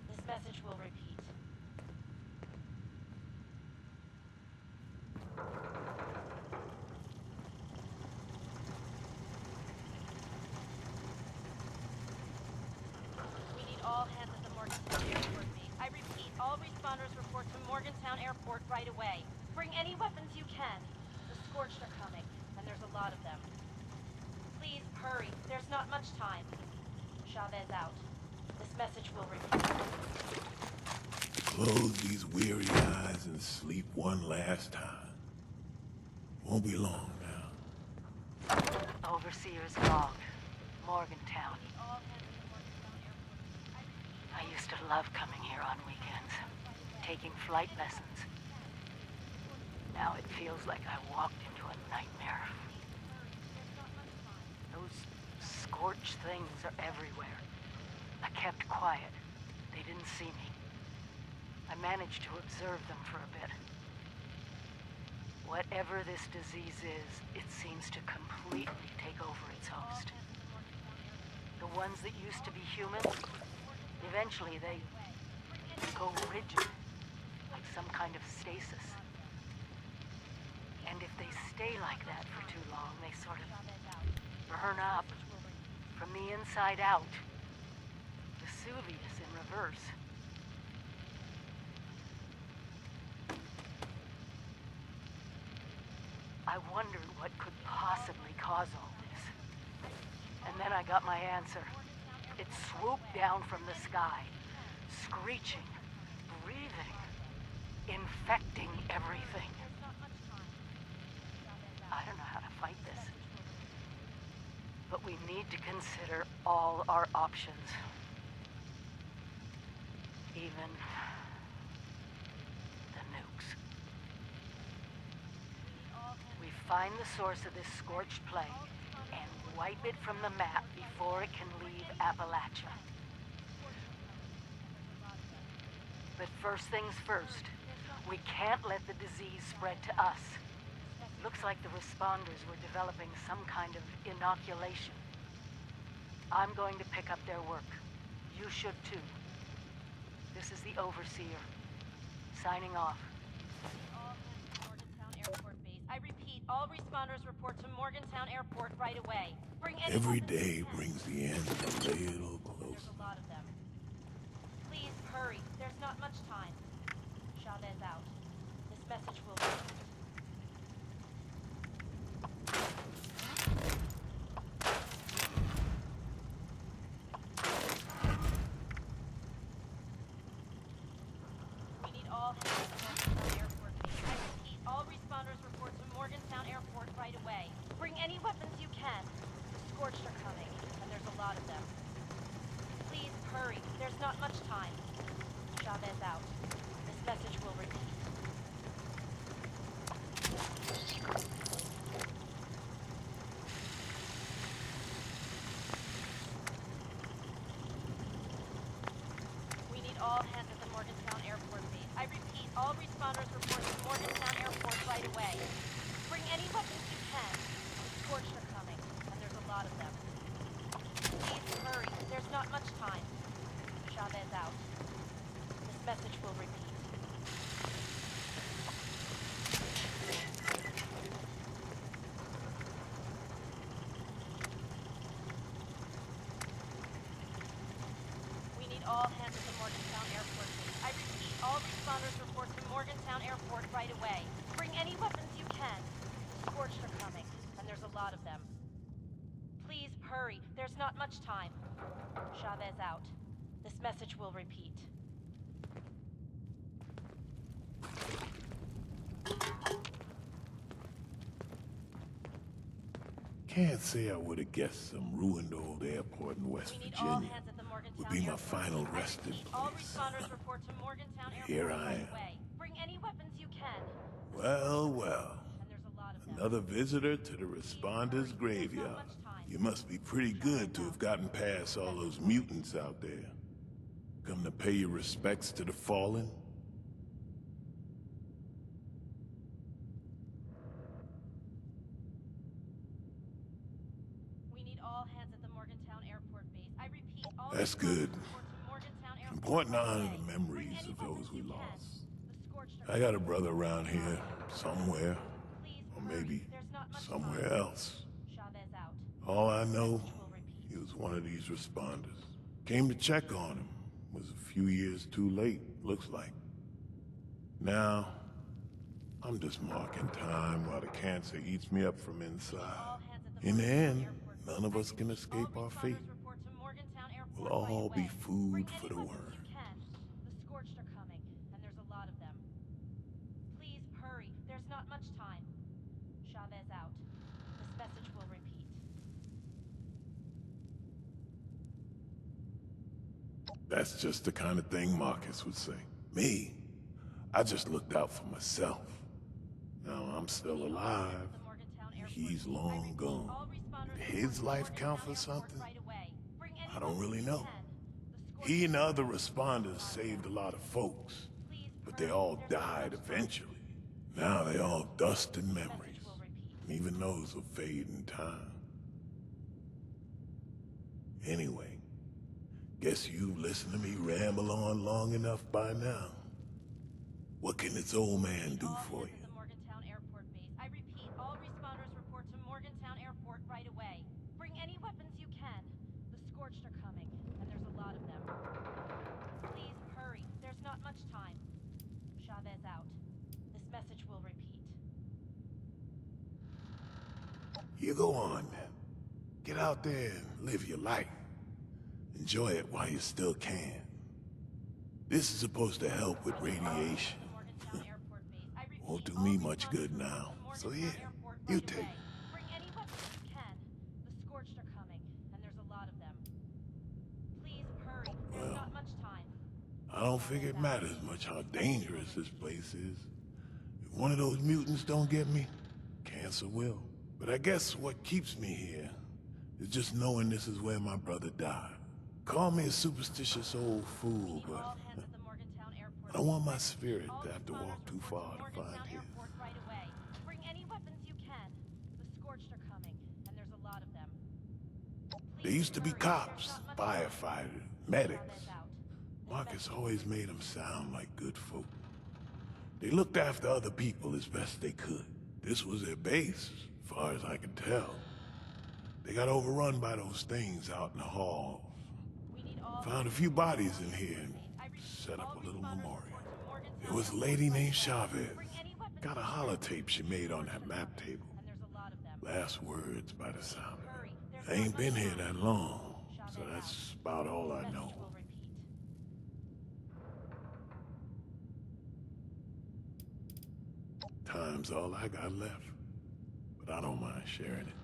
This message will repeat. We need all hands at the Morgantown Airport base. I repeat, all responders report to Morgantown Airport right away. Bring any weapons you can. The Scorched are coming, and there's a lot of them. Please, hurry. There's not much time. Chavez out. This message will repeat. Close these weary eyes and sleep one last time. Won't be long now. Overseer's log. Morgantown. I used to love coming here on weekends, taking flight lessons. Now it feels like I walked into a nightmare. Those scorched things are everywhere. I kept quiet. They didn't see me. I managed to observe them for a bit. Whatever this disease is, it seems to completely take over its host. The ones that used to be human, eventually they go rigid, like some kind of stasis. And if they stay like that for too long, they sort of burn up from the inside out. Vesuvius in reverse. I wondered what could possibly cause all this. And then I got my answer. It swooped down from the sky, screeching, breathing, infecting everything. I don't know how to fight this. But we need to consider all our options. Even the nukes. We find the source of this scorched plague and wipe it from the map before it can leave Appalachia. But first things first, we can't let the disease spread to us. Looks like the responders were developing some kind of inoculation. I'm going to pick up their work. You should too. This is the Overseer. Signing off. Morgantown Airport base. I repeat, all responders report to Morgantown Airport right away. Bring any Every weapons day you can. brings the end a little There's closer. a lot of them. Please hurry. There's not much time. Chavez out. This message will repeat. We need all hands at the Morgantown Airport base. I repeat, all responders report to Morgantown Airport right away. Bring any weapons you can. The Scorched are coming, and there's a lot of them. Please hurry. There's not much time. Chavez out. This message will repeat. We need all hands at the Morgantown Airport base. I repeat, all responders report to Morgantown Airport right away. Bring any weapons you can. The Scorched are coming, and there's a lot of them. Please hurry. There's not much time. Chavez out. This message will repeat. We need all hands at the Morgantown Airport base. I repeat, all responders report to Morgantown Airport right away. Bring any weapons you can. The Scorched are coming, and there's a lot of them. Please hurry. There's not much time. Chavez out. This message will repeat. Can't say I would have guessed some ruined old airport in West We need all Virginia hands at the Morgantown would be my Airport final base. I resting repeat, all place. responders report to Morgantown Airport Here I right am. away. Bring any weapons you can. Well, well. And there's a lot of them. Another visitor to the responders' graveyard. You must be pretty good to have gotten past all those mutants out there. Come to pay your respects to the fallen? We need all hands at the Morgantown Airport base. I repeat, all That's responders good. report to reporting to honor the memories of those we lost. I got a brother around here, somewhere. Or maybe somewhere else. All I know, he was one of these responders. Came to check on him. Was a few years too late, looks like. Now, I'm just marking time while the cancer eats me up from inside. In the end, none of us can escape our fate. We'll all be food for the worm. The Scorched are coming, and there's a lot of them. Please hurry. There's not much time. Chavez out. This message will repeat. That's just the kind of thing Marcus would say. Me? I just looked out for myself. Now I'm still alive. He's long gone. Did his life count for something? I don't really know. He and the other responders saved a lot of folks, but they all died eventually. Now they all dust and memories, and even those will fade in time. Anyway, guess you've listened to me ramble on long enough by now. What can this old man do for you? I repeat, all responders report to Morgantown Airport right away. Bring any weapons you can. The Scorched are coming, and there's a lot of them. Please hurry. There's not much time. Chavez out. This message will repeat. You go on, man. Get out there and live your life. Enjoy it while you still can. This is supposed to help with radiation. Won't do me much good now. So here, you take it. Bring any weapons you can. The Scorched are coming, and there's a lot of them. Please hurry. There's not much time. I don't figure it matters much how dangerous this place is. If one of those mutants don't get me, cancer will. But I guess what keeps me here is just knowing this is where my brother died. Call me a superstitious old fool, but I don't want my spirit to have to walk too far to find his. Right away. Bring any weapons you can. The Scorched are coming, and there's a lot of them. There used to be cops, firefighters, medics. Marcus always made them sound like good folk. They looked after other people as best they could. This was their base, as far as I can tell. They got overrun by those things out in the halls. Found a few bodies in here and set up a little memorial. There was a lady named Chavez. Got a holotape she made on that map table. Last words by the sound of it. I ain't been here that long, so that's about all I know. Time's all I got left, but I don't mind sharing it.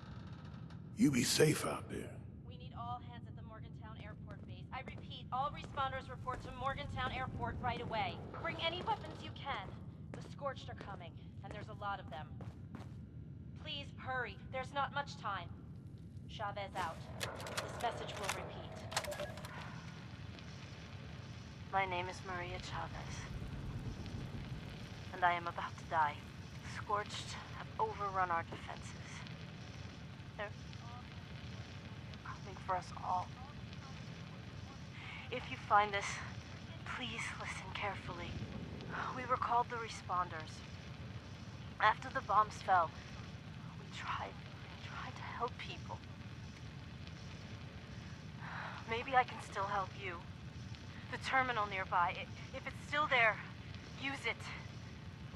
You be safe out there. We need all hands at the Morgantown Airport base. I repeat, all responders report to Morgantown Airport right away. Bring any weapons you can. The Scorched are coming, and there's a lot of them. Please hurry. There's not much time. Chavez out. This message will repeat. My name is Maria Chavez, and I am about to die. The Scorched have overrun our defenses. They're coming for us all. If you find this, please listen carefully. We were called the Responders. After the bombs fell, we tried to help people. Maybe I can still help you. The terminal nearby, if it's still there, use it.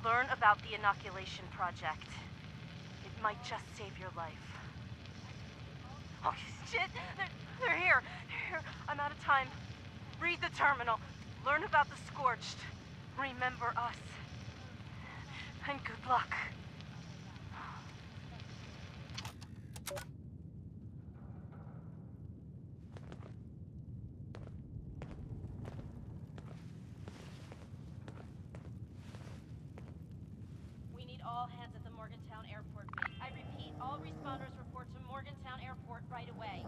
Learn about the inoculation project. It might just save your life. Oh, shit! They're here! Here, I'm out of time. Read the terminal. Learn about the Scorched. Remember us. And good luck. We need all hands at the Morgantown Airport base. I repeat, all responders report to Morgantown Airport right away.